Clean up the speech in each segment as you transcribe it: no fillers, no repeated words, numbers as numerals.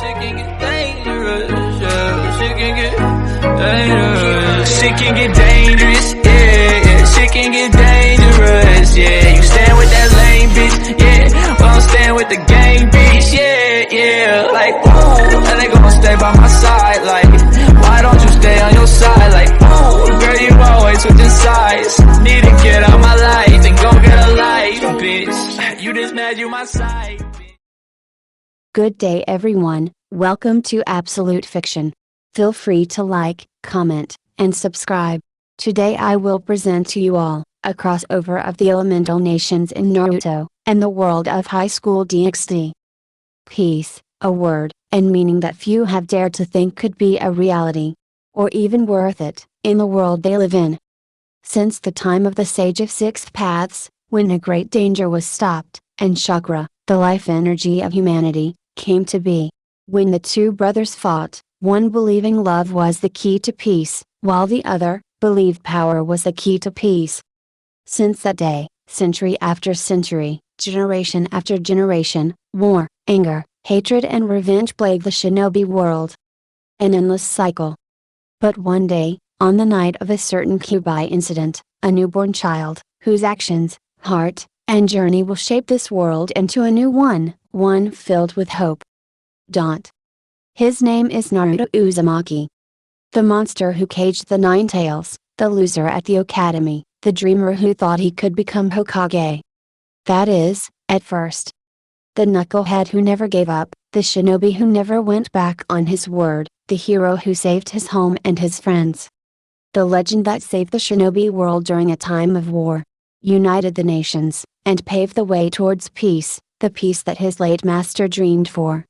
Shit can get dangerous, yeah. Shit can get dangerous. Shit can get dangerous, yeah. Shit can get dangerous, yeah. You stand with that lame bitch, yeah. Well, I'm staying with the gang bitch, yeah. Like, ooh, and they gon' stay by my side, like, why don't you stay on your side? Like, ooh, girl, you always switching sides. Need to get out my life and go get a life, bitch. You just mad you my side. Good day everyone, welcome to Absolute Fiction. Feel free to like, comment, and subscribe. Today I will present to you all, a crossover of the elemental nations in Naruto, and the world of High School DxD. Peace, a word, and meaning that few have dared to think could be a reality. Or even worth it, in the world they live in. Since the time of the Sage of Six Paths, when a great danger was stopped, and chakra, the life energy of humanity, came to be. When the two brothers fought, one believing love was the key to peace, while the other believed power was the key to peace. Since that day, century after century, generation after generation, war, anger, hatred and revenge plague the shinobi world. An endless cycle. But one day, on the night of a certain Kyuubi incident, a newborn child, whose actions, heart, and journey will shape this world into a new one filled with hope. His name is Naruto Uzumaki. The monster who caged the Nine Tails, the loser at the academy, the dreamer who thought he could become Hokage. That is, at first. The knucklehead who never gave up, the shinobi who never went back on his word, the hero who saved his home and his friends. The legend that saved the shinobi world during a time of war. United the nations, and paved the way towards peace, the peace that his late master dreamed for.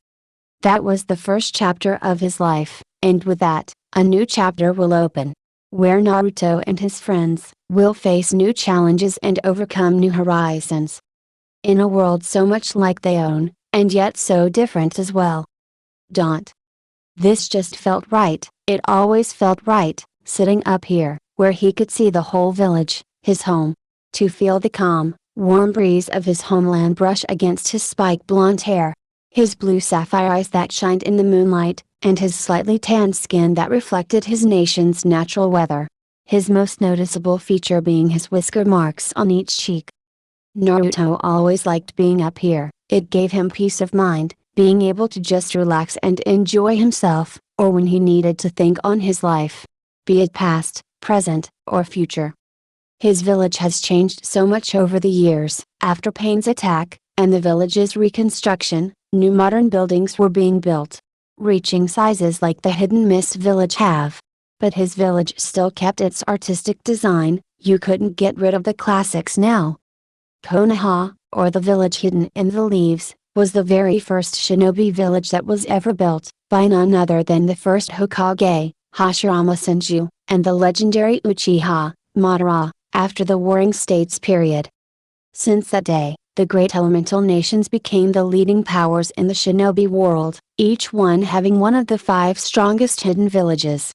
That was the first chapter of his life, and with that, a new chapter will open. Where Naruto and his friends will face new challenges and overcome new horizons. In a world so much like their own, and yet so different as well. This just felt right, it always felt right, sitting up here, where he could see the whole village, his home. To feel the calm, warm breeze of his homeland brush against his spiked blonde hair. His blue sapphire eyes that shined in the moonlight, and his slightly tanned skin that reflected his nation's natural weather. His most noticeable feature being his whisker marks on each cheek. Naruto always liked being up here, it gave him peace of mind, being able to just relax and enjoy himself, or when he needed to think on his life. Be it past, present, or future. His village has changed so much over the years. After Pain's attack, and the village's reconstruction, new modern buildings were being built. Reaching sizes like the Hidden Mist village have. But his village still kept its artistic design, you couldn't get rid of the classics now. Konoha, or the village hidden in the leaves, was the very first shinobi village that was ever built, by none other than the first Hokage, Hashirama Senju, and the legendary Uchiha, Madara, after the Warring States period. Since that day, the great elemental nations became the leading powers in the shinobi world, each one having one of the 5 strongest hidden villages.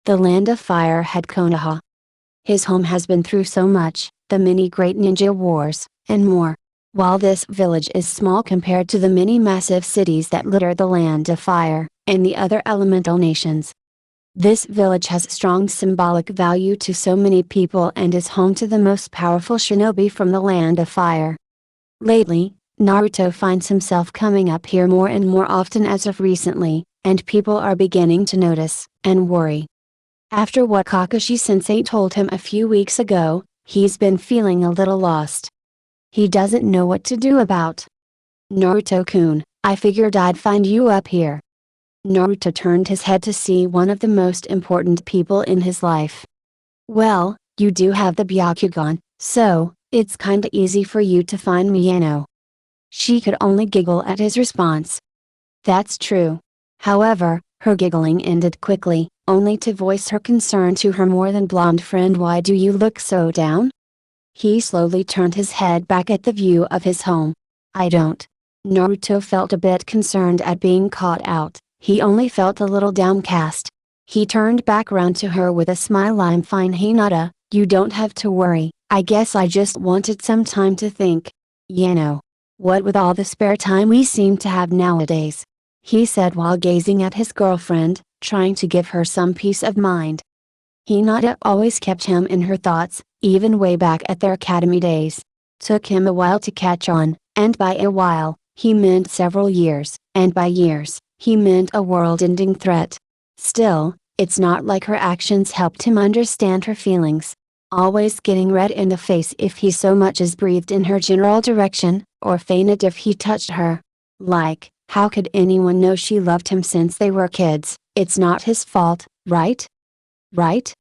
The Land of Fire had Konoha. His home has been through so much, the many great ninja wars, and more. While this village is small compared to the many massive cities that litter the Land of Fire, and the other elemental nations. This village has strong symbolic value to so many people and is home to the most powerful shinobi from the Land of Fire. Lately, Naruto finds himself coming up here more and more often as of recently, and people are beginning to notice, and worry. After what Kakashi-sensei told him a few weeks ago, he's been feeling a little lost. He doesn't know what to do about. Naruto-kun, I figured I'd find you up here. Naruto turned his head to see one of the most important people in his life. Well, you do have the Byakugan, so, it's kinda easy for you to find me, you know. She could only giggle at his response. That's true. However, her giggling ended quickly, only to voice her concern to her more than blonde friend. Why do you look so down? He slowly turned his head back at the view of his home. I don't. Naruto felt a bit concerned at being caught out. He only felt a little downcast. He turned back round to her with a smile. I'm fine Hinata, you don't have to worry, I guess I just wanted some time to think. You know. What with all the spare time we seem to have nowadays. he said while gazing at his girlfriend, trying to give her some peace of mind. Hinata always kept him in her thoughts, even way back at their academy days. Took him a while to catch on, and by a while, he meant several years, and by years, he meant a world-ending threat. Still, it's not like her actions helped him understand her feelings. Always getting red in the face if he so much as breathed in her general direction, or fainted if he touched her. Like, how could anyone know she loved him since they were kids? It's not his fault, right? Right?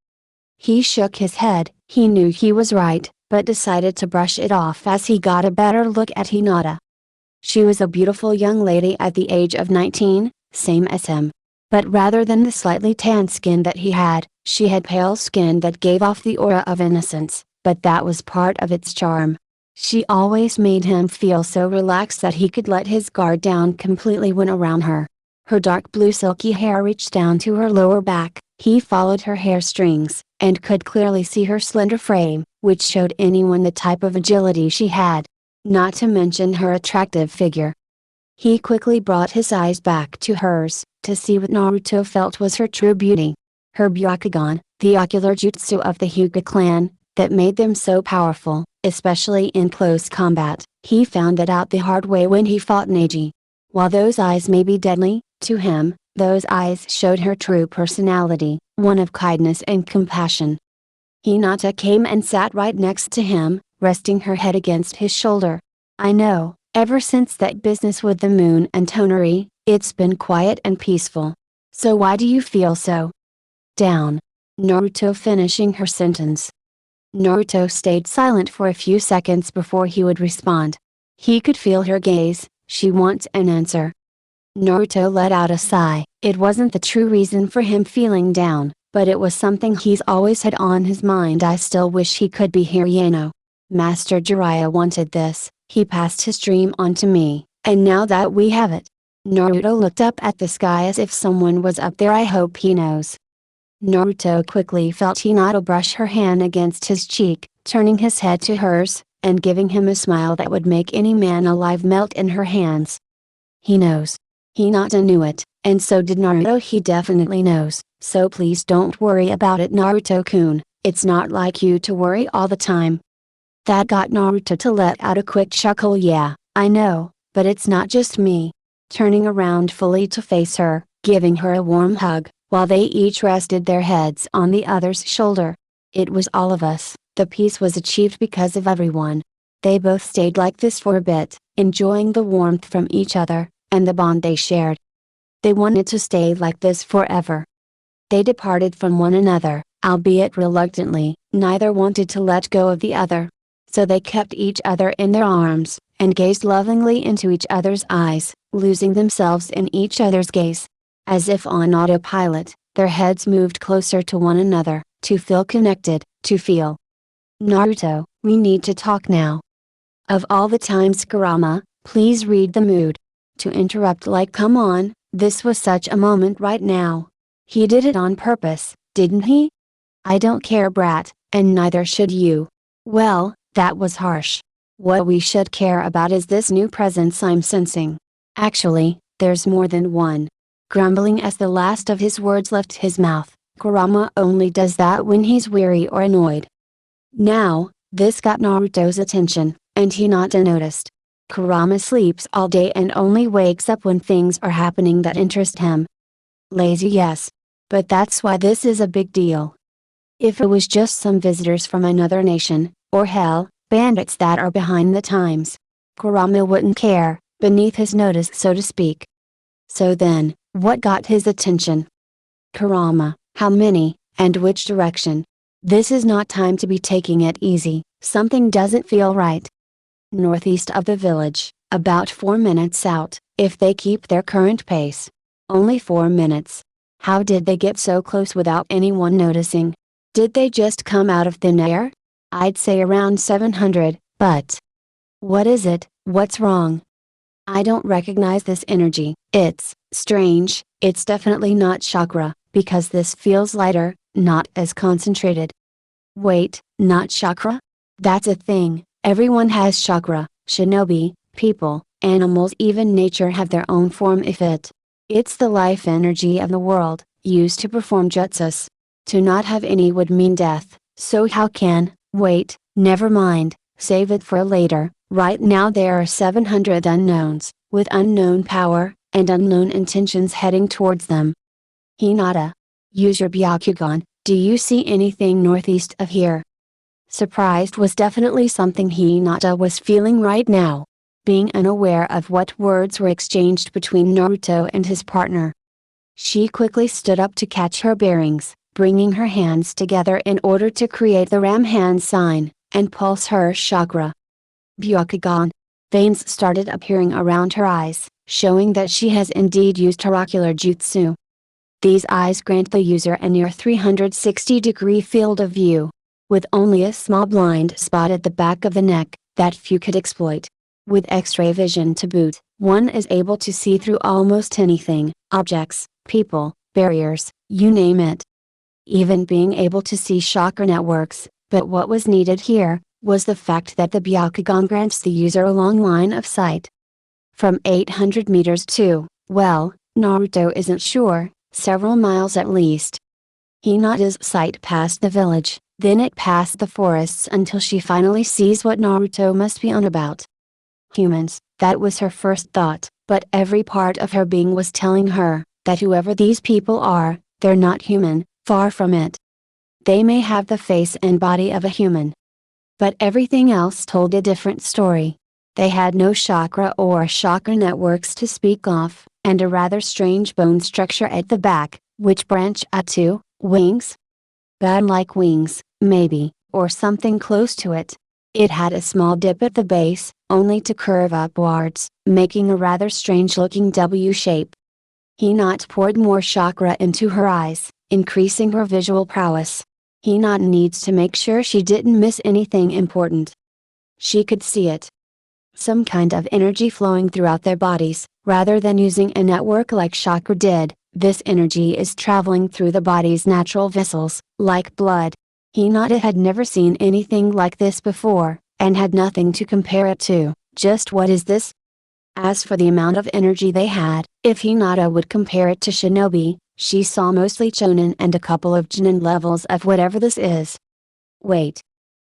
He shook his head. He knew he was right, but decided to brush it off as he got a better look at Hinata. She was a beautiful young lady at the age of 19, same as him. But rather than the slightly tanned skin that he had, she had pale skin that gave off the aura of innocence, but that was part of its charm. She always made him feel so relaxed that he could let his guard down completely when around her. Her dark blue silky hair reached down to her lower back. He followed her hair strings, and could clearly see her slender frame, which showed anyone the type of agility she had. Not to mention her attractive figure. He quickly brought his eyes back to hers, to see what Naruto felt was her true beauty. Her Byakugan, the ocular jutsu of the Hyuga clan, that made them so powerful, especially in close combat. He found that out the hard way when he fought Neji. While those eyes may be deadly, to him, those eyes showed her true personality, one of kindness and compassion. Hinata came and sat right next to him, resting her head against his shoulder. I know, ever since that business with the moon and Tonari, it's been quiet and peaceful. So why do you feel so down? Naruto finishing her sentence. Naruto stayed silent for a few seconds before he would respond. He could feel her gaze. She wants an answer. Naruto let out a sigh. It wasn't the true reason for him feeling down, but it was something he's always had on his mind. I still wish he could be here, Master Jiraiya wanted this. He passed his dream on to me, and now that we have it. Naruto looked up at the sky as if someone was up there. I hope he knows. Naruto quickly felt Hinata brush her hand against his cheek, turning his head to hers, and giving him a smile that would make any man alive melt in her hands. He knows. Hinata knew it, and so did Naruto. He definitely knows, so please don't worry about it, Naruto-kun. It's not like you to worry all the time. That got Naruto to let out a quick chuckle. Yeah, I know, but it's not just me. Turning around fully to face her, giving her a warm hug, while they each rested their heads on the other's shoulder. It was all of us. The peace was achieved because of everyone. They both stayed like this for a bit, enjoying the warmth from each other, and the bond they shared. They wanted to stay like this forever. They departed from one another, albeit reluctantly. Neither wanted to let go of the other. So they kept each other in their arms, and gazed lovingly into each other's eyes, losing themselves in each other's gaze. As if on autopilot, their heads moved closer to one another, to feel connected, to feel. Naruto, we need to talk now. Of all the times, Kurama, please read the mood. To interrupt, like, come on, this was such a moment right now. He did it on purpose, didn't he? I don't care, brat, and neither should you. Well, that was harsh. What we should care about is this new presence I'm sensing. Actually, there's more than one. Grumbling as the last of his words left his mouth, Kurama only does that when he's weary or annoyed. Now, this got Naruto's attention, and Hinata noticed. Kurama sleeps all day and only wakes up when things are happening that interest him. Lazy, yes. But that's why this is a big deal. If it was just some visitors from another nation, or hell, bandits that are behind the times, Kurama wouldn't care, beneath his notice, so to speak. So then, what got his attention? Kurama, how many, and which direction? This is not time to be taking it easy, something doesn't feel right. Northeast of the village, about 4 minutes out, if they keep their current pace. Only 4 minutes. How did they get so close without anyone noticing? Did they just come out of thin air? I'd say around 700, but. What is it, what's wrong? I don't recognize this energy. It's strange. It's definitely not chakra, because this feels lighter, not as concentrated. Wait, not chakra? That's a thing. Everyone has chakra. Shinobi, people, animals, even nature have their own form if it It's the life energy of the world, used to perform jutsus. To not have any would mean death, so how can, wait, never mind, save it for later. Right now there are 700 unknowns, with unknown power, and unknown intentions heading towards them. Hinata. Use your Byakugan, do you see anything northeast of here? Surprised was definitely something Hinata was feeling right now. Being unaware of what words were exchanged between Naruto and his partner. She quickly stood up to catch her bearings, bringing her hands together in order to create the ram hand sign, and pulse her chakra. Byakugan. Veins started appearing around her eyes, showing that she has indeed used her ocular jutsu. These eyes grant the user a near 360-degree field of view. With only a small blind spot at the back of the neck, that few could exploit. With X-ray vision to boot, one is able to see through almost anything, objects, people, barriers, you name it. Even being able to see chakra networks, but what was needed here, was the fact that the Byakugan grants the user a long line of sight. From 800 meters to, well, Naruto isn't sure, several miles at least. Hinata's sight passed the village, then it passed the forests until she finally sees what Naruto must be on about. Humans, that was her first thought, but every part of her being was telling her, that whoever these people are, they're not human, far from it. They may have the face and body of a human. But everything else told a different story. They had no chakra or chakra networks to speak of, and a rather strange bone structure at the back, which branch out to, wings? Bat-like wings, maybe, or something close to it. It had a small dip at the base, only to curve upwards, making a rather strange-looking W shape. Hinata poured more chakra into her eyes, increasing her visual prowess. Hinata needs to make sure she didn't miss anything important. She could see it. Some kind of energy flowing throughout their bodies, rather than using a network like chakra did. This energy is traveling through the body's natural vessels, like blood. Hinata had never seen anything like this before, and had nothing to compare it to. Just what is this? As for the amount of energy they had, if Hinata would compare it to shinobi, she saw mostly chonin and a couple of jinin levels of whatever this is. Wait.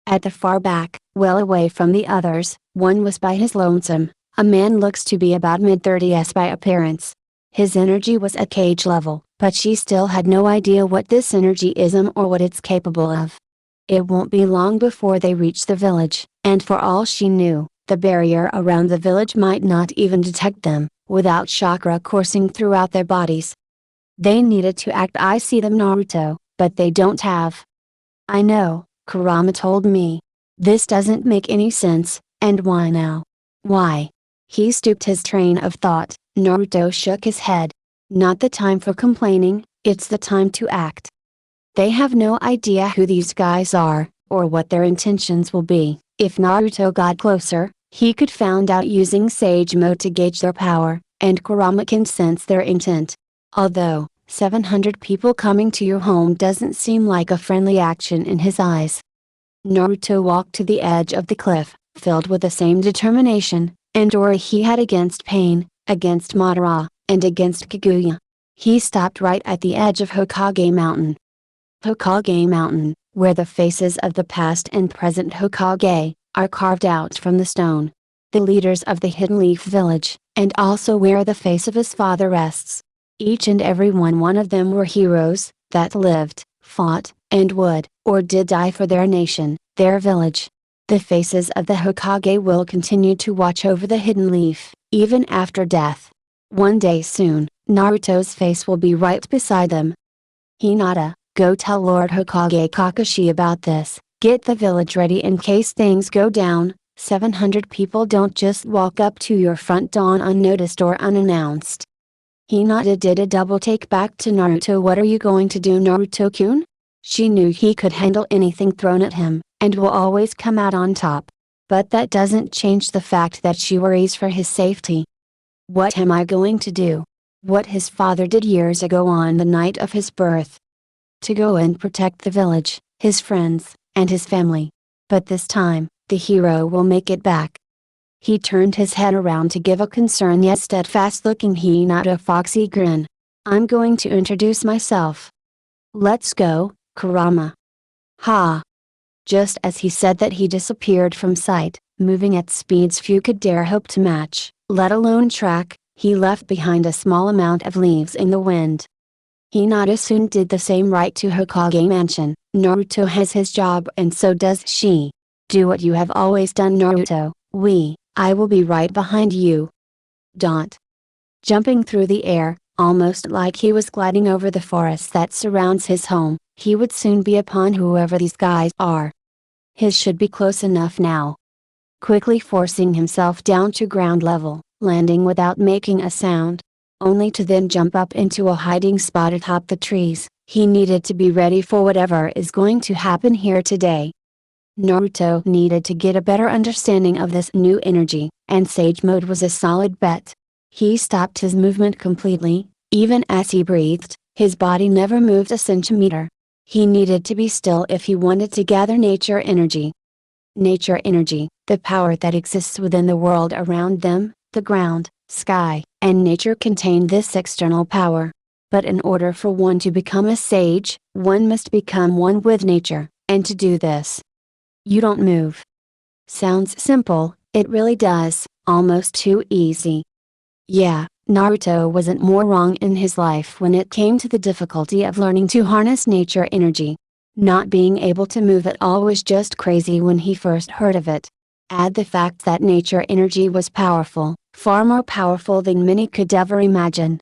At the far back, well away from the others, one was by his lonesome. A man looks to be about mid-30s by appearance. His energy was at cage level, but she still had no idea what this energy is or what it's capable of. It won't be long before they reach the village, and for all she knew, the barrier around the village might not even detect them, without chakra coursing throughout their bodies. They needed to act. I see them, Naruto, but they don't have. I know, Kurama told me. This doesn't make any sense, and why now? Why? He stopped his train of thought. Naruto shook his head. Not the time for complaining, it's the time to act. They have no idea who these guys are, or what their intentions will be. If Naruto got closer, he could find out using Sage Mode to gauge their power, and Kurama can sense their intent. Although, 700 people coming to your home doesn't seem like a friendly action in his eyes. Naruto walked to the edge of the cliff, filled with the same determination, and aura he had against pain, against Madara, and against Kaguya. He stopped right at the edge of Hokage Mountain. Hokage Mountain, where the faces of the past and present Hokage, are carved out from the stone. The leaders of the Hidden Leaf Village, and also where the face of his father rests. Each and every one of them were heroes, that lived, fought, and would, or did die for their nation, their village. The faces of the Hokage will continue to watch over the Hidden Leaf, even after death. One day soon, Naruto's face will be right beside them. Hinata, go tell Lord Hokage Kakashi about this, get the village ready in case things go down. 700 people don't just walk up to your front door unnoticed or unannounced. Hinata did a double take back to Naruto. What are you going to do, Naruto-kun? She knew he could handle anything thrown at him, and will always come out on top. But that doesn't change the fact that she worries for his safety. What am I going to do? What his father did years ago on the night of his birth. To go and protect the village, his friends, and his family. But this time, the hero will make it back. He turned his head around to give a concerned yet steadfast-looking Hinata foxy grin. "I'm going to introduce myself. Let's go, Kurama." Ha! Just as he said that, he disappeared from sight, moving at speeds few could dare hope to match, let alone track. He left behind a small amount of leaves in the wind. Hinata soon did the same right to Hokage Mansion. Naruto has his job and so does she. "Do what you have always done, Naruto. I will be right behind you." Daunt. Jumping through the air, almost like he was gliding over the forest that surrounds his home, he would soon be upon whoever these guys are. His should be close enough now. Quickly forcing himself down to ground level, landing without making a sound, only to then jump up into a hiding spot atop the trees. He needed to be ready for whatever is going to happen here today. Naruto needed to get a better understanding of this new energy, and Sage Mode was a solid bet. He stopped his movement completely. Even as he breathed, his body never moved a centimeter. He needed to be still if he wanted to gather nature energy. Nature energy, the power that exists within the world around them, the ground, sky, and nature contain this external power. But in order for one to become a sage, one must become one with nature, and to do this, you don't move. Sounds simple, it really does, almost too easy. Yeah, Naruto wasn't more wrong in his life when it came to the difficulty of learning to harness nature energy. Not being able to move at all was just crazy when he first heard of it. Add the fact that nature energy was powerful, far more powerful than many could ever imagine.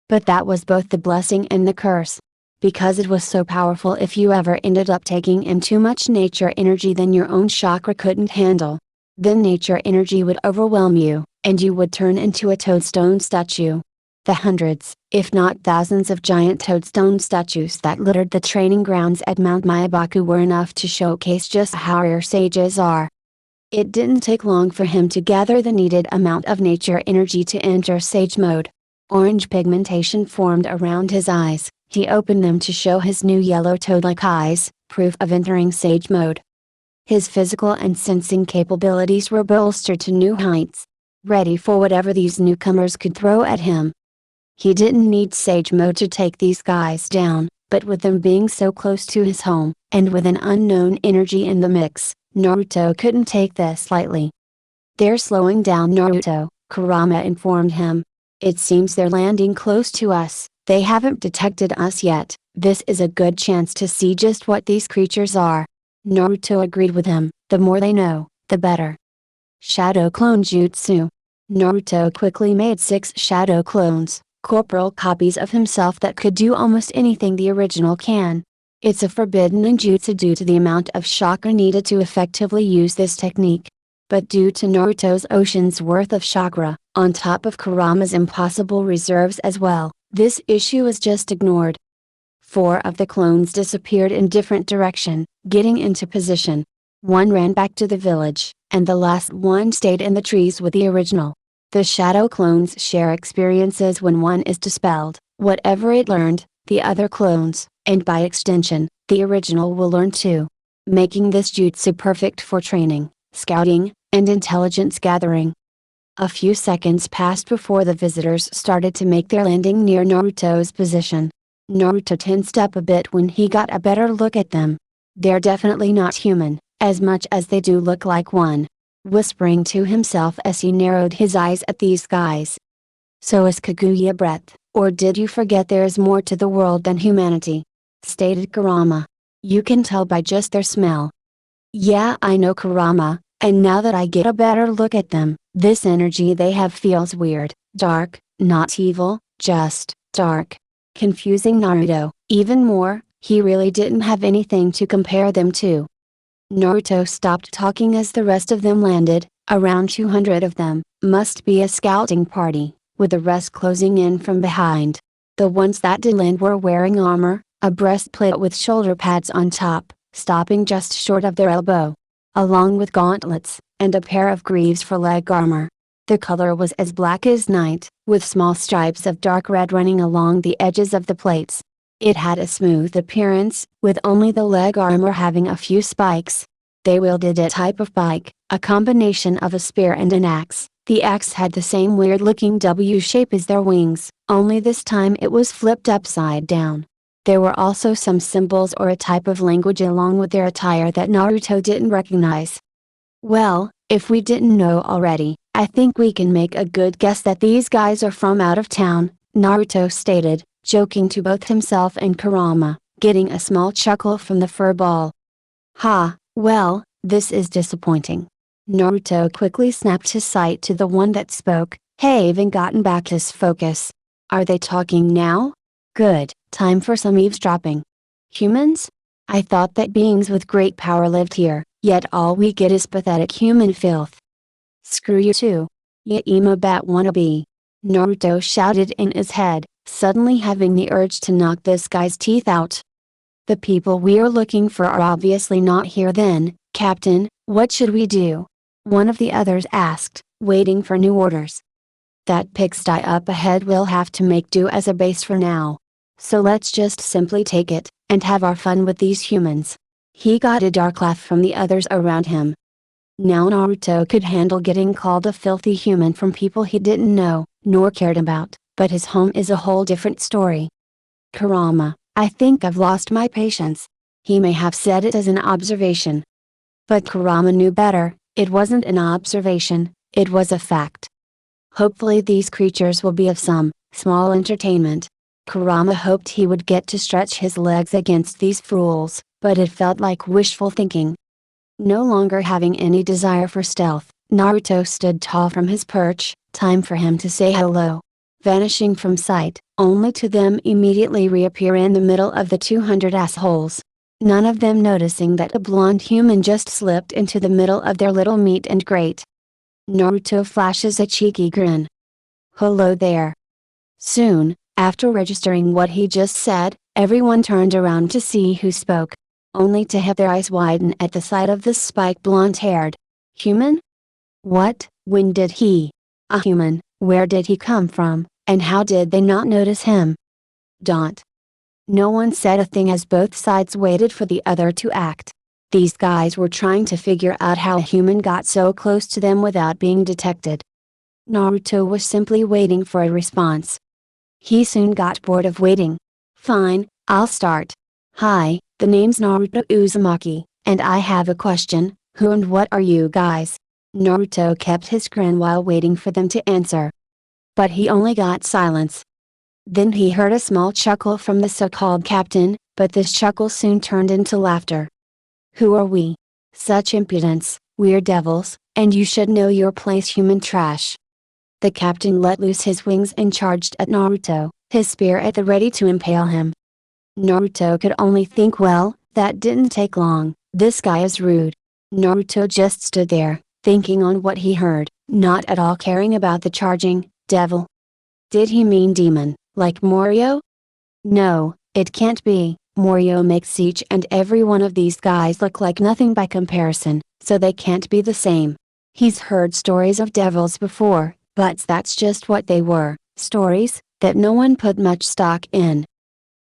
But that was both the blessing and the curse. Because it was so powerful, if you ever ended up taking in too much nature energy than your own chakra couldn't handle, then nature energy would overwhelm you, and you would turn into a toadstone statue. The hundreds, if not thousands of giant toadstone statues that littered the training grounds at Mount Maibaku were enough to showcase just how rare sages are. It didn't take long for him to gather the needed amount of nature energy to enter Sage Mode. Orange pigmentation formed around his eyes. He opened them to show his new yellow toad-like eyes, proof of entering Sage Mode. His physical and sensing capabilities were bolstered to new heights, ready for whatever these newcomers could throw at him. He didn't need Sage Mode to take these guys down, but with them being so close to his home, and with an unknown energy in the mix, Naruto couldn't take this lightly. "They're slowing down, Naruto," Kurama informed him. "It seems they're landing close to us. They haven't detected us yet. This is a good chance to see just what these creatures are." Naruto agreed with him. The more they know, the better. Shadow Clone Jutsu. Naruto quickly made 6 shadow clones, corporeal copies of himself that could do almost anything the original can. It's a forbidden ninjutsu due to the amount of chakra needed to effectively use this technique. But due to Naruto's ocean's worth of chakra, on top of Kurama's impossible reserves as well, this issue is just ignored. 4 of the clones disappeared in different direction, getting into position. 1 ran back to the village, and the last one stayed in the trees with the original. The shadow clones share experiences when one is dispelled. Whatever it learned, the other clones, and by extension, the original will learn too. Making this jutsu perfect for training, scouting, and intelligence gathering. A few seconds passed before the visitors started to make their landing near Naruto's position. Naruto tensed up a bit when he got a better look at them. They're definitely not human, as much as they do look like one. Whispering to himself as he narrowed his eyes at these guys. "So is Kaguya breath, or did you forget there is more to the world than humanity?" stated Kurama. "You can tell by just their smell." "Yeah, I know, Kurama, and now that I get a better look at them, this energy they have feels weird, dark, not evil, just dark." Confusing Naruto even more. He really didn't have anything to compare them to. Naruto stopped talking as the rest of them landed. Around 200 of them, must be a scouting party, with the rest closing in from behind. The ones that did land were wearing armor, a breastplate with shoulder pads on top, stopping just short of their elbow, along with gauntlets, and a pair of greaves for leg armor. The color was as black as night, with small stripes of dark red running along the edges of the plates. It had a smooth appearance, with only the leg armor having a few spikes. They wielded a type of bike, a combination of a spear and an axe. The axe had the same weird-looking W shape as their wings, only this time it was flipped upside down. There were also some symbols or a type of language along with their attire that Naruto didn't recognize. Well, if we didn't know already, I think we can make a good guess that these guys are from out of town, Naruto stated, joking to both himself and Kurama, getting a small chuckle from the furball. Ha, well, this is disappointing. Naruto quickly snapped his sight to the one that spoke, having gotten back his focus. Are they talking now? Good, time for some eavesdropping. Humans? I thought that beings with great power lived here, yet all we get is pathetic human filth. Screw you too. Ya emo bat wannabe. Naruto shouted in his head, suddenly having the urge to knock this guy's teeth out. The people we're looking for are obviously not here then, Captain, what should we do? One of the others asked, waiting for new orders. That pigsty up ahead will have to make do as a base for now. So let's just simply take it, and have our fun with these humans. He got a dark laugh from the others around him. Now Naruto could handle getting called a filthy human from people he didn't know, nor cared about, but his home is a whole different story. Kurama, I think I've lost my patience. He may have said it as an observation. But Kurama knew better, it wasn't an observation, it was a fact. Hopefully these creatures will be of some, small entertainment. Kurama hoped he would get to stretch his legs against these fools, but it felt like wishful thinking. No longer having any desire for stealth, Naruto stood tall from his perch, time for him to say hello. Vanishing from sight, only to them immediately reappear in the middle of the 200 assholes. None of them noticing that a blonde human just slipped into the middle of their little meet and greet. Naruto flashes a cheeky grin. Hello there. Soon, after registering what he just said, everyone turned around to see who spoke. Only to have their eyes widen at the sight of the spiked blonde-haired human? What, when did he? A human, where did he come from, and how did they not notice him? Don't. No one said a thing as both sides waited for the other to act. These guys were trying to figure out how a human got so close to them without being detected. Naruto was simply waiting for a response. He soon got bored of waiting. Fine, I'll start. Hi, the name's Naruto Uzumaki, and I have a question, who and what are you guys? Naruto kept his grin while waiting for them to answer. But he only got silence. Then he heard a small chuckle from the so-called captain, but this chuckle soon turned into laughter. Who are we? Such impudence, we're devils, and you should know your place, human trash. The captain let loose his wings and charged at Naruto, his spear at the ready to impale him. Naruto could only think, well, that didn't take long, this guy is rude. Naruto just stood there, thinking on what he heard, not at all caring about the charging devil. Did he mean demon, like Morio? No, it can't be. Morio makes each and every one of these guys look like nothing by comparison, so they can't be the same. He's heard stories of devils before, but that's just what they were, stories that no one put much stock in.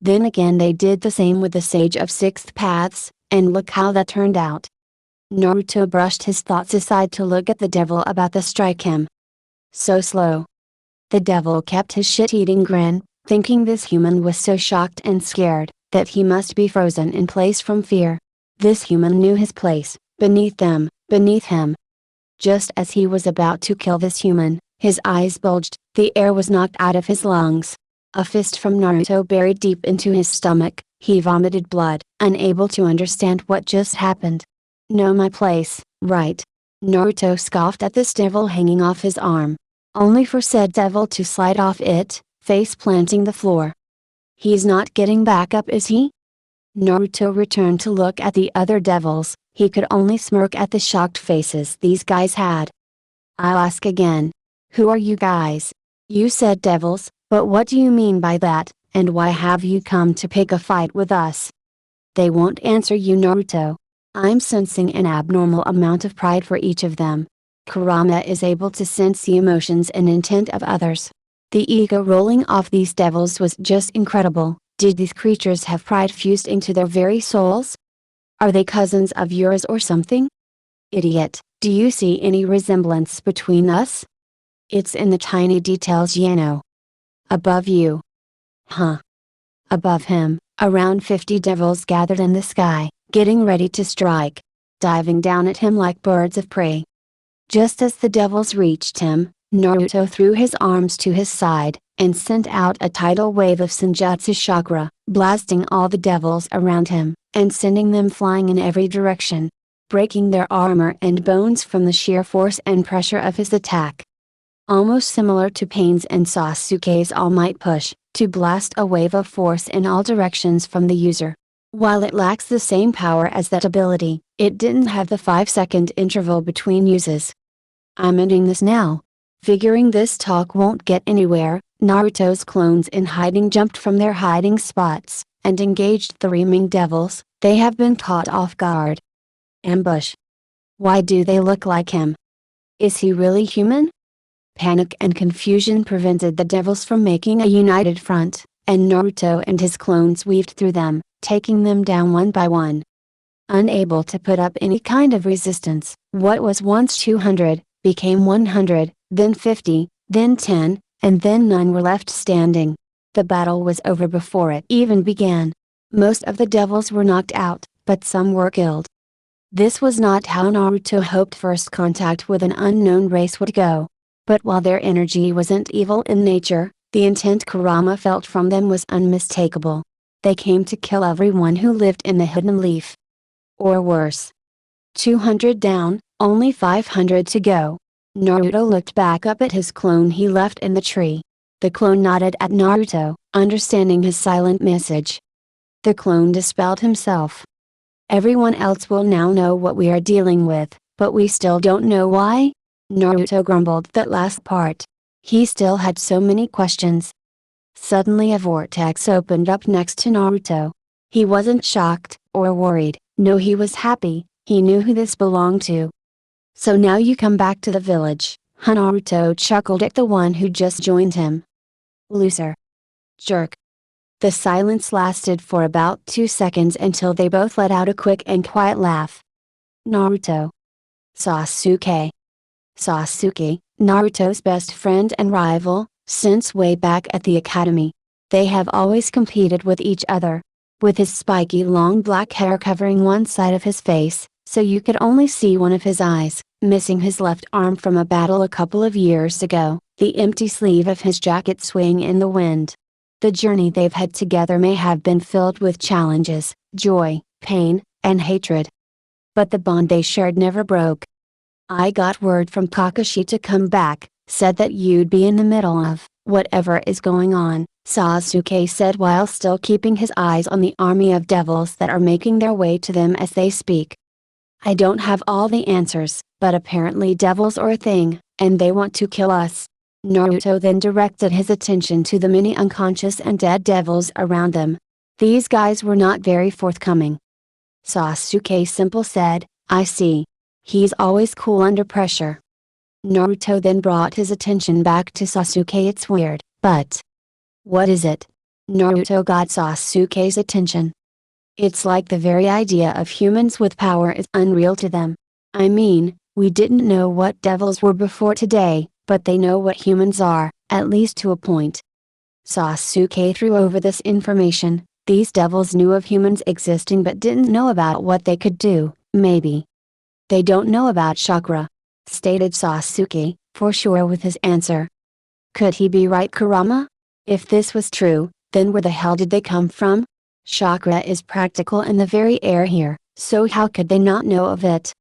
Then again they did the same with the Sage of Sixth Paths, and look how that turned out. Naruto brushed his thoughts aside to look at the devil about to strike him. So slow. The devil kept his shit-eating grin, thinking this human was so shocked and scared, that he must be frozen in place from fear. This human knew his place, beneath them, beneath him. Just as he was about to kill this human, his eyes bulged, the air was knocked out of his lungs. A fist from Naruto buried deep into his stomach, he vomited blood, unable to understand what just happened. Know my place, right? Naruto scoffed at this devil hanging off his arm. Only for said devil to slide off it, face planting the floor. He's not getting back up, is he? Naruto returned to look at the other devils, he could only smirk at the shocked faces these guys had. I'll ask again. Who are you guys? You said devils, but what do you mean by that, and why have you come to pick a fight with us? They won't answer you, Naruto. I'm sensing an abnormal amount of pride for each of them. Kurama is able to sense the emotions and intent of others. The ego rolling off these devils was just incredible. Did these creatures have pride fused into their very souls? Are they cousins of yours or something? Idiot, do you see any resemblance between us? It's in the tiny details, you know. Above you. Huh. Above him, around 50 devils gathered in the sky, getting ready to strike. Diving down at him like birds of prey. Just as the devils reached him, Naruto threw his arms to his side, and sent out a tidal wave of Senjutsu chakra, blasting all the devils around him, and sending them flying in every direction, breaking their armor and bones from the sheer force and pressure of his attack. Almost similar to Pain's and Sasuke's all-might push, to blast a wave of force in all directions from the user. While it lacks the same power as that ability, it didn't have the 5-second interval between uses. I'm ending this now. Figuring this talk won't get anywhere, Naruto's clones in hiding jumped from their hiding spots, and engaged the reaming devils. They have been caught off guard. Ambush. Why do they look like him? Is he really human? Panic and confusion prevented the devils from making a united front, and Naruto and his clones weaved through them, taking them down one by one. Unable to put up any kind of resistance, what was once 200, became 100, then 50, then 10, and then none were left standing. The battle was over before it even began. Most of the devils were knocked out, but some were killed. This was not how Naruto hoped first contact with an unknown race would go. But while their energy wasn't evil in nature, the intent Kurama felt from them was unmistakable. They came to kill everyone who lived in the hidden leaf. Or worse. 200 down, only 500 to go. Naruto looked back up at his clone he left in the tree. The clone nodded at Naruto, understanding his silent message. The clone dispelled himself. Everyone else will now know what we are dealing with, but we still don't know why? Naruto grumbled that last part. He still had so many questions. Suddenly a vortex opened up next to Naruto. He wasn't shocked, or worried, no, he was happy. He knew who this belonged to. So now you come back to the village, huh? Naruto chuckled at the one who just joined him. Loser. Jerk. The silence lasted for about 2 seconds until they both let out a quick and quiet laugh. Naruto. Sasuke. Sasuke, Naruto's best friend and rival, since way back at the academy. They have always competed with each other. With his spiky long black hair covering one side of his face, so you could only see one of his eyes, missing his left arm from a battle a couple of years ago, the empty sleeve of his jacket swaying in the wind. The journey they've had together may have been filled with challenges, joy, pain, and hatred. But the bond they shared never broke. I got word from Kakashi to come back, said that you'd be in the middle of whatever is going on, Sasuke said while still keeping his eyes on the army of devils that are making their way to them as they speak. I don't have all the answers, but apparently devils are a thing, and they want to kill us. Naruto then directed his attention to the many unconscious and dead devils around them. These guys were not very forthcoming. Sasuke simply said, I see. He's always cool under pressure. Naruto then brought his attention back to Sasuke. It's weird, but... What is it? Naruto got Sasuke's attention. It's like the very idea of humans with power is unreal to them. I mean, we didn't know what devils were before today, but they know what humans are, at least to a point. Sasuke threw over this information. These devils knew of humans existing but didn't know about what they could do, maybe. They don't know about chakra, stated Sasuke, for sure with his answer. Could he be right, Kurama? If this was true, then where the hell did they come from? Chakra is practical in the very air here, so how could they not know of it?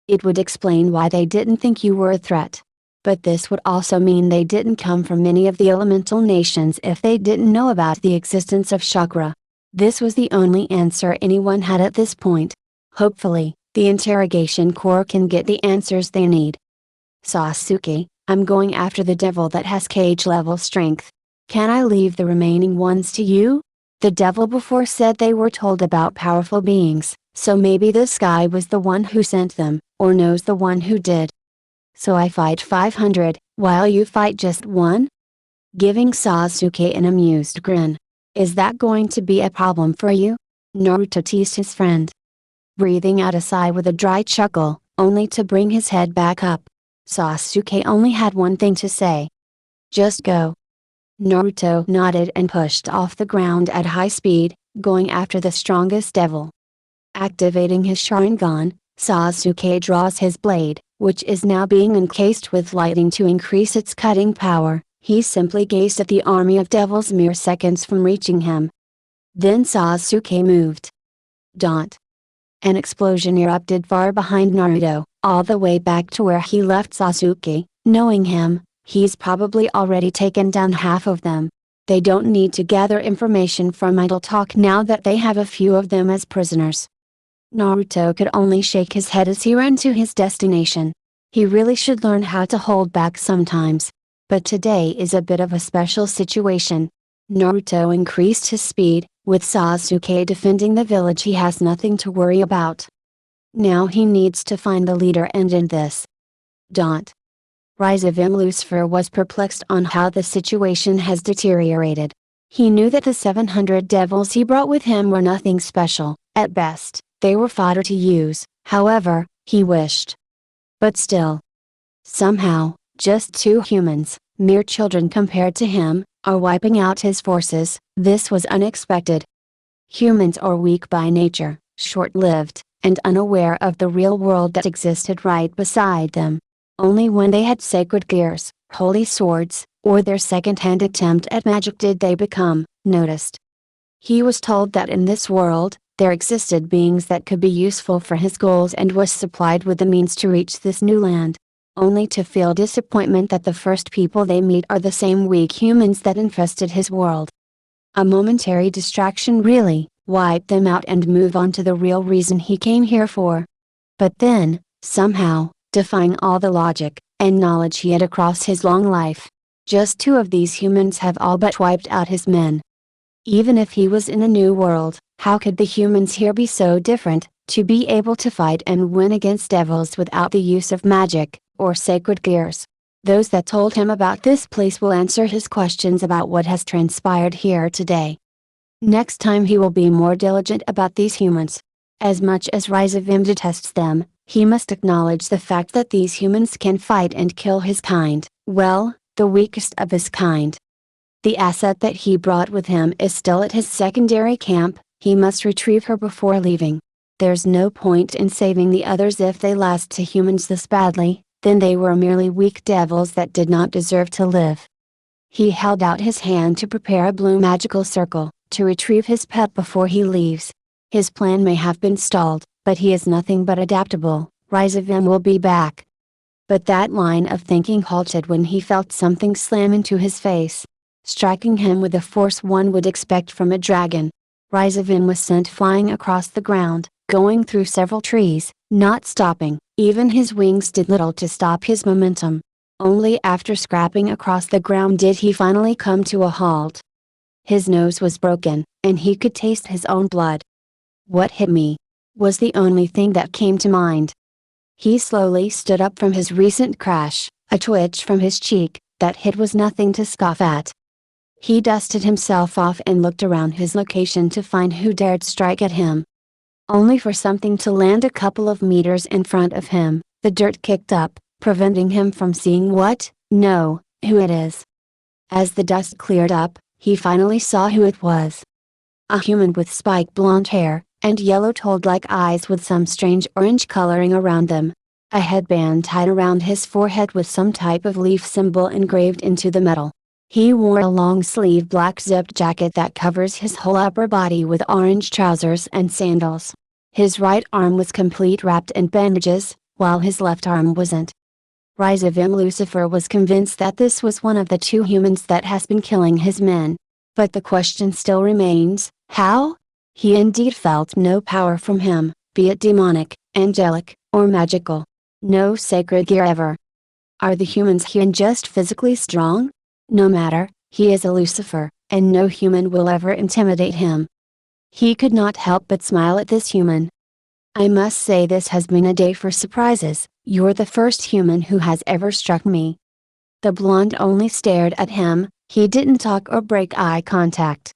It would explain why they didn't think you were a threat. But this would also mean they didn't come from any of the elemental nations if they didn't know about the existence of chakra. This was the only answer anyone had at this point. Hopefully, the interrogation corps can get the answers they need. Sasuke, I'm going after the devil that has cage level strength. Can I leave the remaining ones to you? The devil before said they were told about powerful beings, so maybe this guy was the one who sent them, or knows the one who did. So I fight 500, while you fight just one? Giving Sasuke an amused grin. Is that going to be a problem for you? Naruto teased his friend. breathing out a sigh with a dry chuckle, only to bring his head back up. Sasuke only had one thing to say. Just go. Naruto nodded and pushed off the ground at high speed, going after the strongest devil. Activating his Sharingan, Sasuke draws his blade, which is now being encased with lightning to increase its cutting power. He simply gazed at the army of devils mere seconds from reaching him. Then Sasuke moved. Daunt. An explosion erupted far behind Naruto, all the way back to where he left Sasuke. Knowing him, he's probably already taken down half of them. They don't need to gather information from idle talk now that they have a few of them as prisoners. Naruto could only shake his head as he ran to his destination. He really should learn how to hold back sometimes. But today is a bit of a special situation. Naruto increased his speed. With Sasuke defending the village, he has nothing to worry about. Now he needs to find the leader and end this. Daunt. Rasen Lucifer was perplexed on how the situation has deteriorated. He knew that the 700 devils he brought with him were nothing special. At best, they were fodder to use. However, he wished. But still. Somehow, just 2 humans, mere children compared to him, are wiping out his forces. This was unexpected. Humans are weak by nature, short-lived, and unaware of the real world that existed right beside them. Only when they had sacred gears, holy swords, or their second-hand attempt at magic did they become noticed. He was told that in this world, there existed beings that could be useful for his goals and was supplied with the means to reach this new land. Only to feel disappointment that the first people they meet are the same weak humans that infested his world. A momentary distraction really, wipe them out and move on to the real reason he came here for. But then, somehow, defying all the logic and knowledge he had across his long life, just 2 of these humans have all but wiped out his men. Even if he was in a new world, how could the humans here be so different, to be able to fight and win against devils without the use of magic, or sacred gears? Those that told him about this place will answer his questions about what has transpired here today. Next time he will be more diligent about these humans. As much as Rasen detests them, he must acknowledge the fact that these humans can fight and kill his kind, well, the weakest of his kind. The asset that he brought with him is still at his secondary camp. He must retrieve her before leaving. There's no point in saving the others if they last to humans this badly, then they were merely weak devils that did not deserve to live. He held out his hand to prepare a blue magical circle, to retrieve his pet before he leaves. His plan may have been stalled, but he is nothing but adaptable. Rasen will be back. But that line of thinking halted when he felt something slam into his face, striking him with the force one would expect from a dragon. Rasen was sent flying across the ground, going through several trees, not stopping. Even his wings did little to stop his momentum. Only after scrapping across the ground did he finally come to a halt. His nose was broken, and he could taste his own blood. "What hit me?" was the only thing that came to mind. He slowly stood up from his recent crash, a twitch from his cheek. That hit was nothing to scoff at. He dusted himself off and looked around his location to find who dared strike at him. Only for something to land a couple of meters in front of him. The dirt kicked up, preventing him from seeing who it is. As the dust cleared up, he finally saw who it was. A human with spiked blonde hair, and yellow toad-like eyes with some strange orange coloring around them. A headband tied around his forehead with some type of leaf symbol engraved into the metal. He wore a long-sleeved black zipped jacket that covers his whole upper body with orange trousers and sandals. His right arm was complete wrapped in bandages, while his left arm wasn't. Rasen Lucifer was convinced that this was one of the 2 humans that has been killing his men. But the question still remains, how? He indeed felt no power from him, be it demonic, angelic, or magical. No sacred gear ever. Are the humans here just physically strong? No matter, he is a Lucifer, and no human will ever intimidate him. He could not help but smile at this human. "I must say this has been a day for surprises. You're the first human who has ever struck me." The blonde only stared at him, he didn't talk or break eye contact.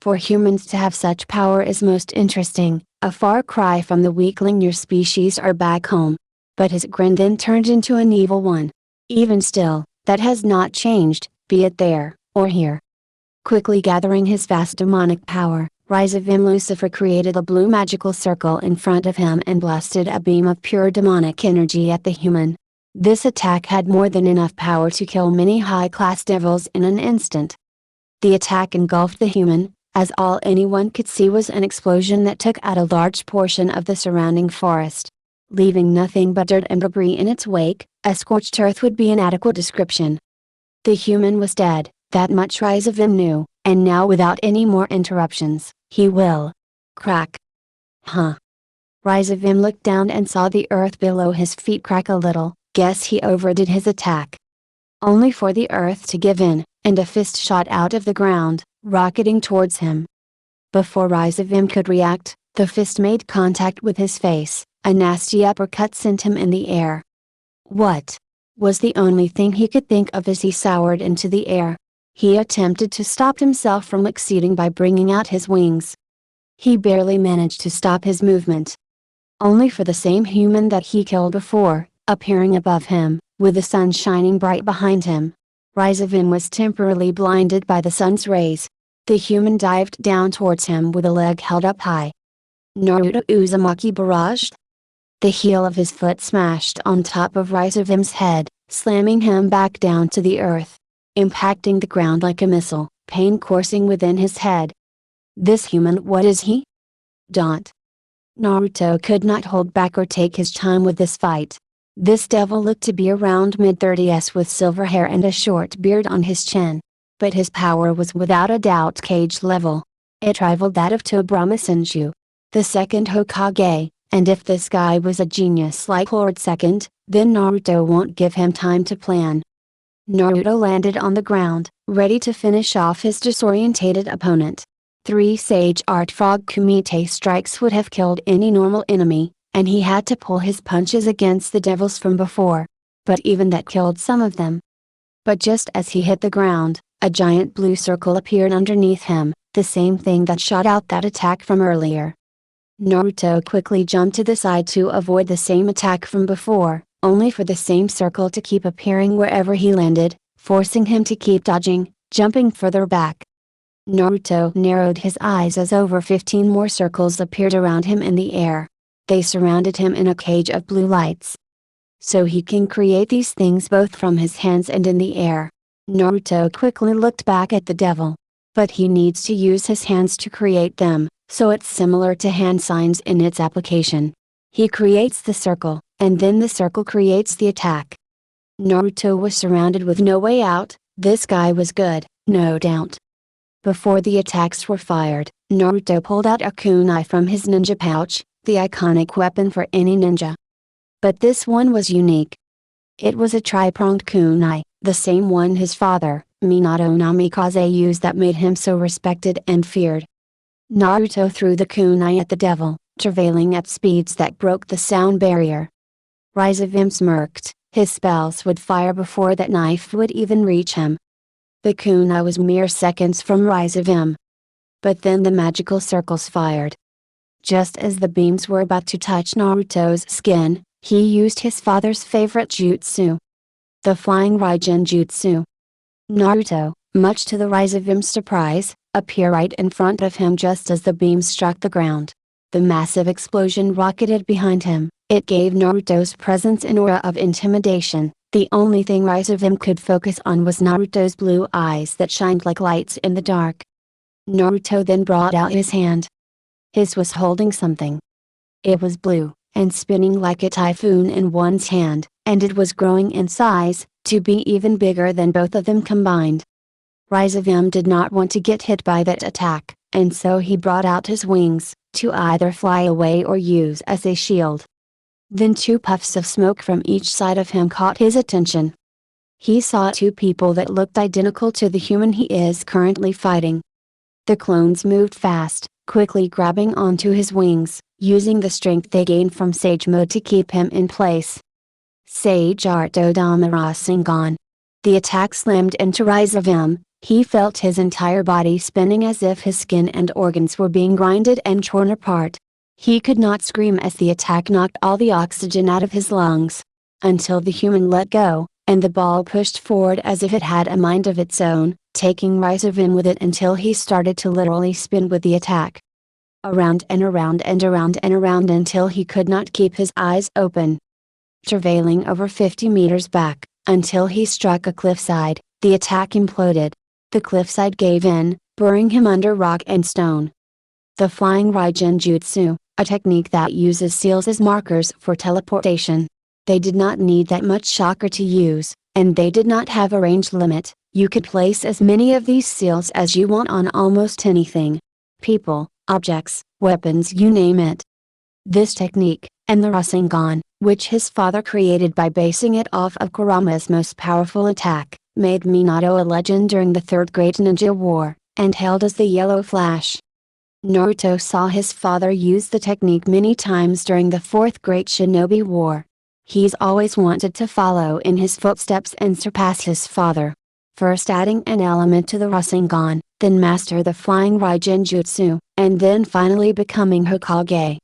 For humans to have such power is most interesting, a far cry from the weakling your species are back home. But his grin then turned into an evil one. Even still, that has not changed, be it there, or here. Quickly gathering his vast demonic power, Rasen Lucifer created a blue magical circle in front of him and blasted a beam of pure demonic energy at the human. This attack had more than enough power to kill many high-class devils in an instant. The attack engulfed the human, as all anyone could see was an explosion that took out a large portion of the surrounding forest. Leaving nothing but dirt and debris in its wake, a scorched earth would be an adequate description. The human was dead, that much Rasen knew, and now without any more interruptions, he will. Crack. Huh. Rasen looked down and saw the earth below his feet crack a little. Guess he overdid his attack. Only for the earth to give in, and a fist shot out of the ground, rocketing towards him. Before Rasen could react, the fist made contact with his face, a nasty uppercut sent him in the air. What? Was the only thing he could think of as he soared into the air. He attempted to stop himself from exceeding by bringing out his wings. He barely managed to stop his movement. Only for the same human that he killed before, appearing above him, with the sun shining bright behind him. Rasen was temporarily blinded by the sun's rays. The human dived down towards him with a leg held up high. Naruto Uzumaki barraged. The heel of his foot smashed on top of Rasen's head, slamming him back down to the earth. Impacting the ground like a missile, pain coursing within his head. This human, what is he? Don't. Naruto could not hold back or take his time with this fight. This devil looked to be around mid-30s with silver hair and a short beard on his chin. But his power was without a doubt cage level. It rivaled that of Tobirama Senju, the second Hokage, and if this guy was a genius like Lord Second, then Naruto won't give him time to plan. Naruto landed on the ground, ready to finish off his disorientated opponent. 3 Sage Art Frog Kumite strikes would have killed any normal enemy, and he had to pull his punches against the devils from before. But even that killed some of them. But just as he hit the ground, a giant blue circle appeared underneath him, the same thing that shot out that attack from earlier. Naruto quickly jumped to the side to avoid the same attack from before, only for the same circle to keep appearing wherever he landed, forcing him to keep dodging, jumping further back. Naruto narrowed his eyes as over 15 more circles appeared around him in the air. They surrounded him in a cage of blue lights. So he can create these things both from his hands and in the air. Naruto quickly looked back at the devil. But he needs to use his hands to create them, so it's similar to hand signs in its application. He creates the circle, and then the circle creates the attack. Naruto was surrounded with no way out. This guy was good, no doubt. Before the attacks were fired, Naruto pulled out a kunai from his ninja pouch, the iconic weapon for any ninja. But this one was unique. It was a tri-pronged kunai, the same one his father, Minato Namikaze, used that made him so respected and feared. Naruto threw the kunai at the devil, travailing at speeds that broke the sound barrier. Rasen smirked, his spells would fire before that knife would even reach him. The kunai was mere seconds from Rasen. But then the magical circles fired. Just as the beams were about to touch Naruto's skin, he used his father's favorite jutsu. The Flying Raijin Jutsu. Naruto, much to the Rasen's surprise, appeared right in front of him just as the beams struck the ground. The massive explosion rocketed behind him. It gave Naruto's presence an aura of intimidation. The only thing Rasen could focus on was Naruto's blue eyes that shined like lights in the dark. Naruto then brought out his hand. His was holding something. It was blue, and spinning like a typhoon in one's hand, and it was growing in size, to be even bigger than both of them combined. Rasen did not want to get hit by that attack, and so he brought out his wings, to either fly away or use as a shield. Then 2 puffs of smoke from each side of him caught his attention. He saw 2 people that looked identical to the human he is currently fighting. The clones moved fast, quickly grabbing onto his wings, using the strength they gained from Sage Mode to keep him in place. Sage Art Odama Rasengan. The attack slammed into Rasen, He felt his entire body spinning as if his skin and organs were being grinded and torn apart. He could not scream as the attack knocked all the oxygen out of his lungs. Until the human let go, and the ball pushed forward as if it had a mind of its own, taking Rasen with it until he started to literally spin with the attack. Around and around and around and around until he could not keep his eyes open. Travailing over 50 meters back, until he struck a cliffside, the attack imploded. The cliffside gave in, burying him under rock and stone. The flying Rasen Jutsu, a technique that uses seals as markers for teleportation. They did not need that much chakra to use, and they did not have a range limit. You could place as many of these seals as you want on almost anything. People, objects, weapons, you name it. This technique, and the Rasengan, which his father created by basing it off of Kurama's most powerful attack, made Minato a legend during the Third Great Ninja War, and hailed as the Yellow Flash. Naruto saw his father use the technique many times during the Fourth Great Shinobi War. He's always wanted to follow in his footsteps and surpass his father. First adding an element to the Rasengan, then master the flying Rasen Jutsu, and then finally becoming Hokage.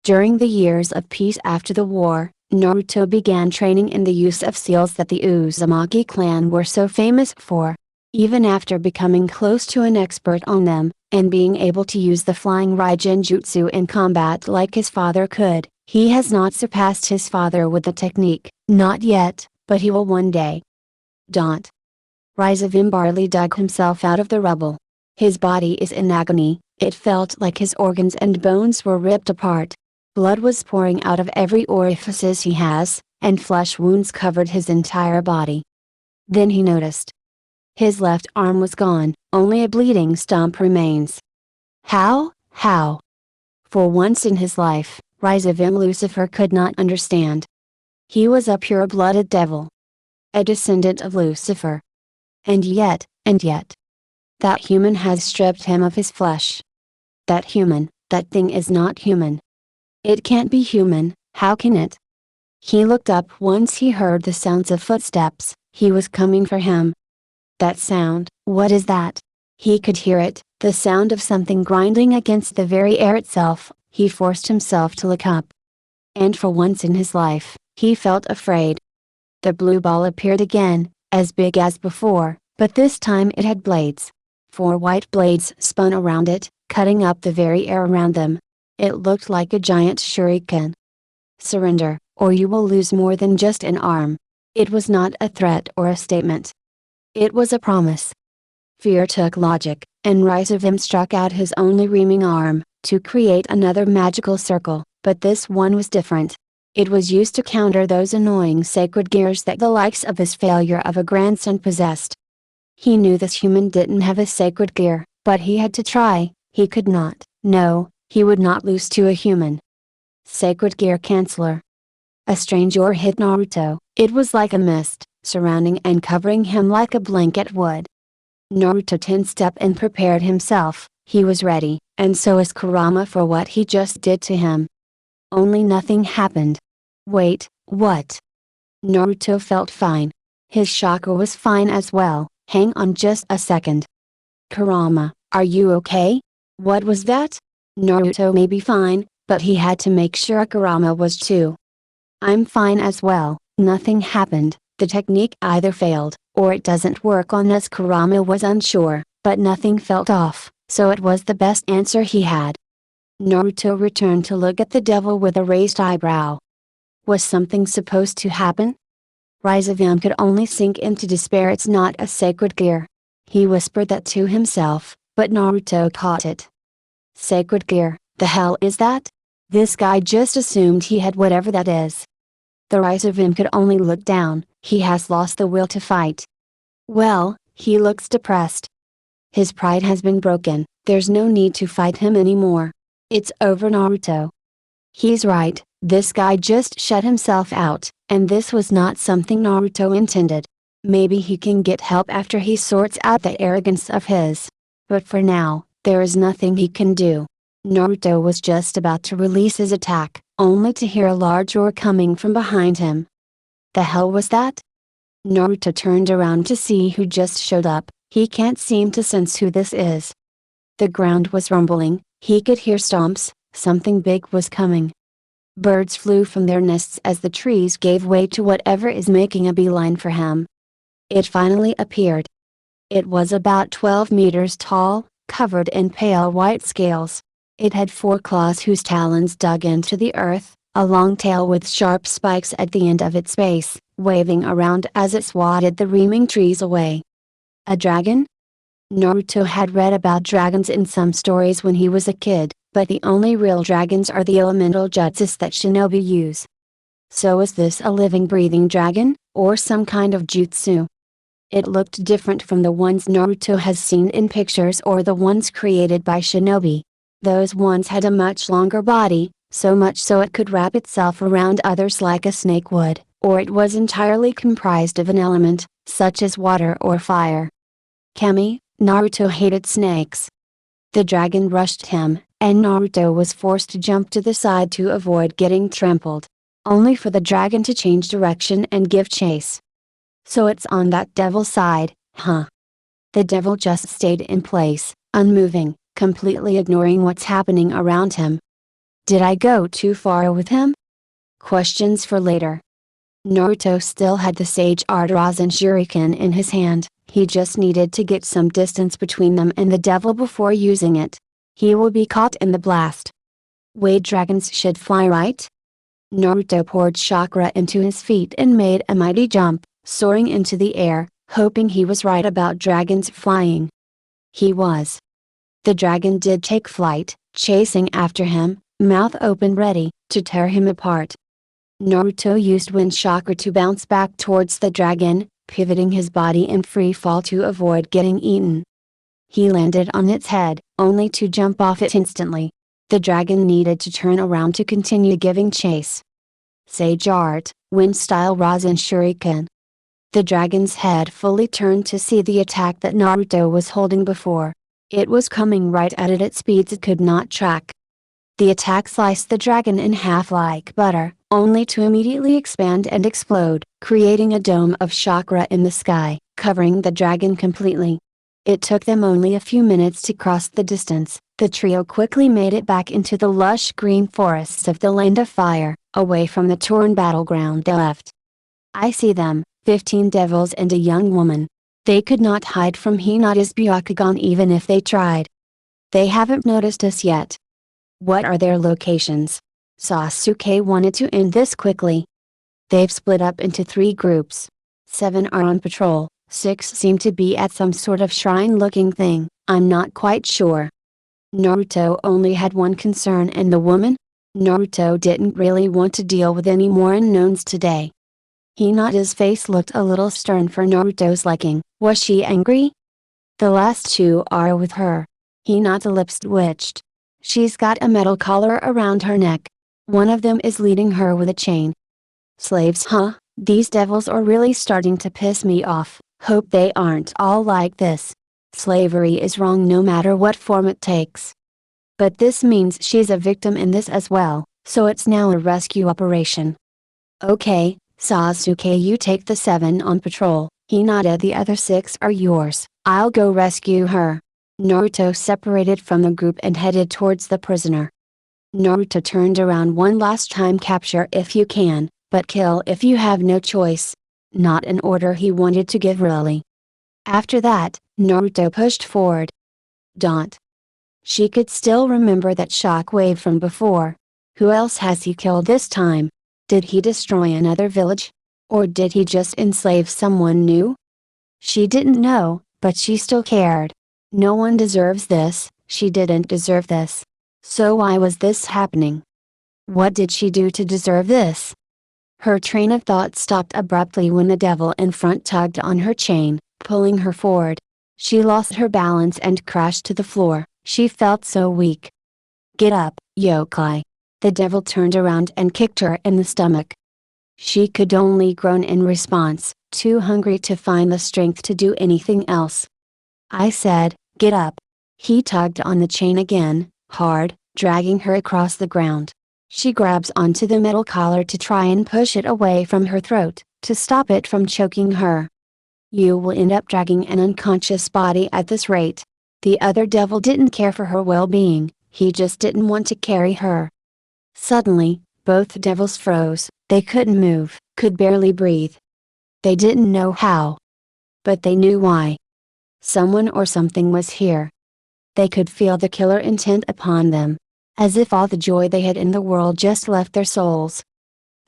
During the years of peace after the war, Naruto began training in the use of seals that the Uzumaki clan were so famous for. Even after becoming close to an expert on them, and being able to use the flying Rasen Jutsu in combat like his father could, he has not surpassed his father with the technique, not yet, but he will one day. Rasen barely dug himself out of the rubble. His body is in agony, it felt like his organs and bones were ripped apart. Blood was pouring out of every orifices he has, and flesh wounds covered his entire body. Then he noticed. His left arm was gone, only a bleeding stump remains. How? For once in his life, Rasen Lucifer could not understand. He was a pure-blooded devil. A descendant of Lucifer. And yet, that human has stripped him of his flesh. That thing is not human. It can't be human, how can it? He looked up once he heard the sounds of footsteps, he was coming for him. That sound, what is that? He could hear it, the sound of something grinding against the very air itself. He forced himself to look up. And for once in his life, he felt afraid. The blue ball appeared again, as big as before, but this time it had blades. 4 white blades spun around it, cutting up the very air around them. It looked like a giant shuriken. Surrender, or you will lose more than just an arm. It was not a threat or a statement. It was a promise. Fear took logic, and Rasen struck out his only reaming arm, to create another magical circle, but this one was different. It was used to counter those annoying sacred gears that the likes of his failure of a grandson possessed. He knew this human didn't have a sacred gear, but he had to try. He could not, no, he would not lose to a human. Sacred gear canceller. A strange aura hit Naruto, it was like a mist, surrounding and covering him like a blanket would. Naruto tensed up and prepared himself, he was ready, and so was Kurama for what he just did to him. Only nothing happened. Wait, what? Naruto felt fine. His chakra was fine as well, hang on just a second. Kurama, are you okay? What was that? Naruto may be fine, but he had to make sure Kurama was too. I'm fine as well, nothing happened, the technique either failed, or it doesn't work on us. Kurama was unsure, but nothing felt off, so it was the best answer he had. Naruto returned to look at the devil with a raised eyebrow. Was something supposed to happen? Rasen could only sink into despair. It's not a sacred gear. He whispered that to himself, but Naruto caught it. Sacred gear, the hell is that? This guy just assumed he had whatever that is. The Rasen could only look down, he has lost the will to fight. Well, he looks depressed. His pride has been broken, there's no need to fight him anymore. It's over. Naruto. He's right, this guy just shut himself out, and this was not something Naruto intended. Maybe he can get help after he sorts out the arrogance of his. But for now, there is nothing he can do. Naruto was just about to release his attack, only to hear a large roar coming from behind him. The hell was that? Naruto turned around to see who just showed up. He can't seem to sense who this is. The ground was rumbling, he could hear stomps, something big was coming. Birds flew from their nests as the trees gave way to whatever is making a beeline for him. It finally appeared. It was about 12 meters tall, covered in pale white scales. It had 4 claws whose talons dug into the earth, a long tail with sharp spikes at the end of its base, waving around as it swatted the reaming trees away. A dragon? Naruto had read about dragons in some stories when he was a kid, but the only real dragons are the elemental jutsus that shinobi use. So is this a living breathing dragon, or some kind of jutsu? It looked different from the ones Naruto has seen in pictures or the ones created by shinobi. Those ones had a much longer body, so much so it could wrap itself around others like a snake would, or it was entirely comprised of an element, such as water or fire. Kami, Naruto hated snakes. The dragon rushed him, and Naruto was forced to jump to the side to avoid getting trampled. Only for the dragon to change direction and give chase. So it's on that devil's side, huh? The devil just stayed in place, unmoving, completely ignoring what's happening around him. Did I go too far with him? Questions for later. Naruto still had the sage art Rasen shuriken in his hand, he just needed to get some distance between them and the devil before using it. He will be caught in the blast. Wade dragons should fly, right? Naruto poured chakra into his feet and made a mighty jump, soaring into the air, hoping he was right about dragons flying. He was. The dragon did take flight, chasing after him, mouth open ready to tear him apart. Naruto used wind chakra to bounce back towards the dragon, pivoting his body in free fall to avoid getting eaten. He landed on its head, only to jump off it instantly. The dragon needed to turn around to continue giving chase. Sage art, wind style Rasen shuriken. The dragon's head fully turned to see the attack that Naruto was holding before. It was coming right at it at speeds it could not track. The attack sliced the dragon in half like butter, only to immediately expand and explode, creating a dome of chakra in the sky, covering the dragon completely. It took them only a few minutes to cross the distance. The trio quickly made it back into the lush green forests of the Land of Fire, away from the torn battleground they left. I see them, 15 devils and a young woman. They could not hide from Hinata's Byakugan even if they tried. They haven't noticed us yet. What are their locations? Sasuke wanted to end this quickly. They've split up into 3 groups. 7 are on patrol, 6 seem to be at some sort of shrine-looking thing, I'm not quite sure. Naruto only had one concern, and the woman? Naruto didn't really want to deal with any more unknowns today. Hinata's face looked a little stern for Naruto's liking. Was she angry? The last 2 are with her. Hinata's lips twitched. She's got a metal collar around her neck. One of them is leading her with a chain. Slaves, huh? These devils are really starting to piss me off. Hope they aren't all like this. Slavery is wrong no matter what form it takes. But this means she's a victim in this as well, so it's now a rescue operation. Okay, Sasuke, you take the 7 on patrol, Hinata the other 6 are yours, I'll go rescue her. Naruto separated from the group and headed towards the prisoner. Naruto turned around one last time. Capture if you can, but kill if you have no choice. Not an order he wanted to give really. After that, Naruto pushed forward. Daunt. She could still remember that shockwave from before. Who else has he killed this time? Did he destroy another village? Or did he just enslave someone new? She didn't know, but she still cared. No one deserves this, she didn't deserve this. So why was this happening? What did she do to deserve this? Her train of thought stopped abruptly when the devil in front tugged on her chain, pulling her forward. She lost her balance and crashed to the floor, she felt so weak. Get up, yokai. The devil turned around and kicked her in the stomach. She could only groan in response, too hungry to find the strength to do anything else. I said, get up. He tugged on the chain again, hard, dragging her across the ground. She grabs onto the metal collar to try and push it away from her throat, to stop it from choking her. You will end up dragging an unconscious body at this rate. The other devil didn't care for her well-being, he just didn't want to carry her. Suddenly, both devils froze, they couldn't move, could barely breathe. They didn't know how. But they knew why. Someone or something was here. They could feel the killer intent upon them. As if all the joy they had in the world just left their souls.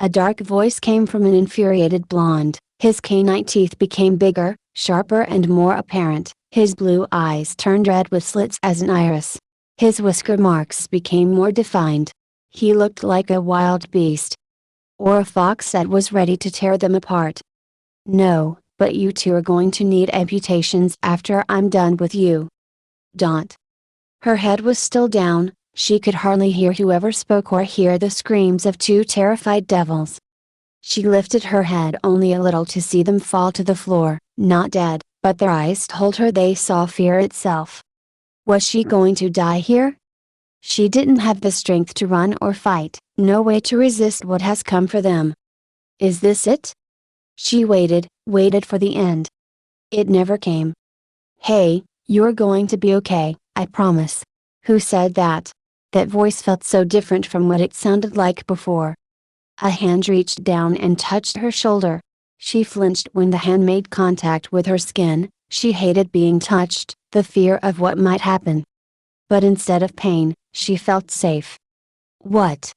A dark voice came from an infuriated blonde, his canine teeth became bigger, sharper and more apparent, his blue eyes turned red with slits as an iris. His whisker marks became more defined. He looked like a wild beast. Or a fox that was ready to tear them apart. No, but you two are going to need amputations after I'm done with you. Don't. Her head was still down, she could hardly hear whoever spoke or hear the screams of two terrified devils. She lifted her head only a little to see them fall to the floor, not dead, but their eyes told her they saw fear itself. Was she going to die here? She didn't have the strength to run or fight, no way to resist what has come for them. Is this it? She waited for the end. It never came. Hey, you're going to be okay, I promise. Who said that? That voice felt so different from what it sounded like before. A hand reached down and touched her shoulder. She flinched when the hand made contact with her skin, she hated being touched, the fear of what might happen. But instead of pain, she felt safe. What?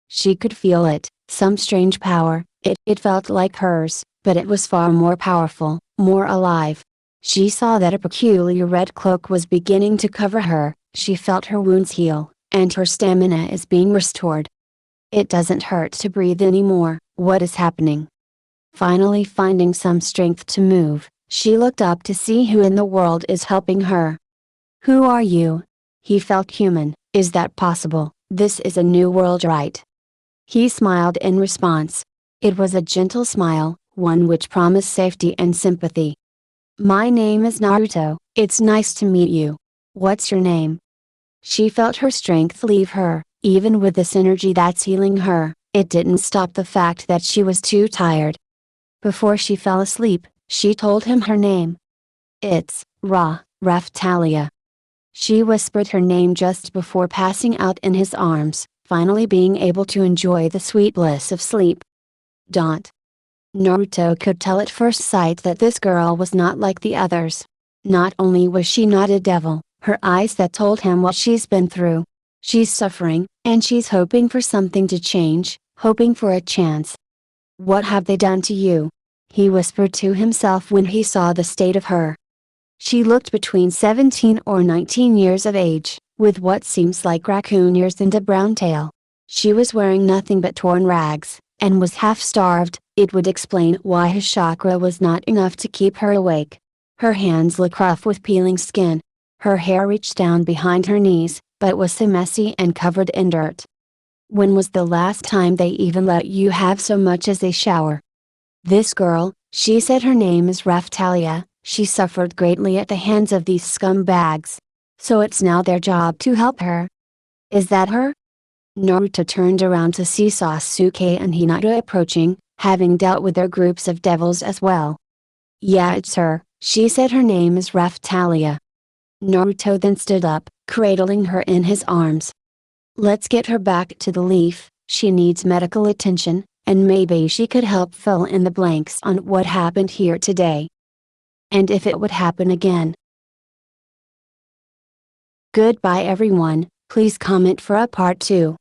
She could feel it, some strange power, it felt like hers, but it was far more powerful, more alive. She saw that a peculiar red cloak was beginning to cover her, she felt her wounds heal, and her stamina is being restored. It doesn't hurt to breathe anymore, what is happening? Finally finding some strength to move, she looked up to see who in the world is helping her. Who are you? He felt human, is that possible? This is a new world, right? He smiled in response. It was a gentle smile, one which promised safety and sympathy. My name is Naruto, it's nice to meet you. What's your name? She felt her strength leave her, even with this energy that's healing her, it didn't stop the fact that she was too tired. Before she fell asleep, she told him her name. It's Raftalia. She whispered her name just before passing out in his arms, finally being able to enjoy the sweet bliss of sleep. Naruto could tell at first sight that this girl was not like the others. Not only was she not a devil, her eyes that told him what she's been through. She's suffering, and she's hoping for something to change, hoping for a chance. What have they done to you? He whispered to himself when he saw the state of her. She looked between 17 or 19 years of age, with what seems like raccoon ears and a brown tail. She was wearing nothing but torn rags, and was half starved, it would explain why his chakra was not enough to keep her awake. Her hands looked rough with peeling skin. Her hair reached down behind her knees, but was so messy and covered in dirt. When was the last time they even let you have so much as a shower? This girl, she said her name is Raftalia, she suffered greatly at the hands of these scumbags. So it's now their job to help her. Is that her? Naruto turned around to see Sasuke and Hinata approaching, having dealt with their groups of devils as well. Yeah, it's her, she said her name is Raftalia. Naruto then stood up, cradling her in his arms. Let's get her back to the leaf, she needs medical attention, and maybe she could help fill in the blanks on what happened here today. And if it would happen again. Goodbye everyone, please comment for a part 2.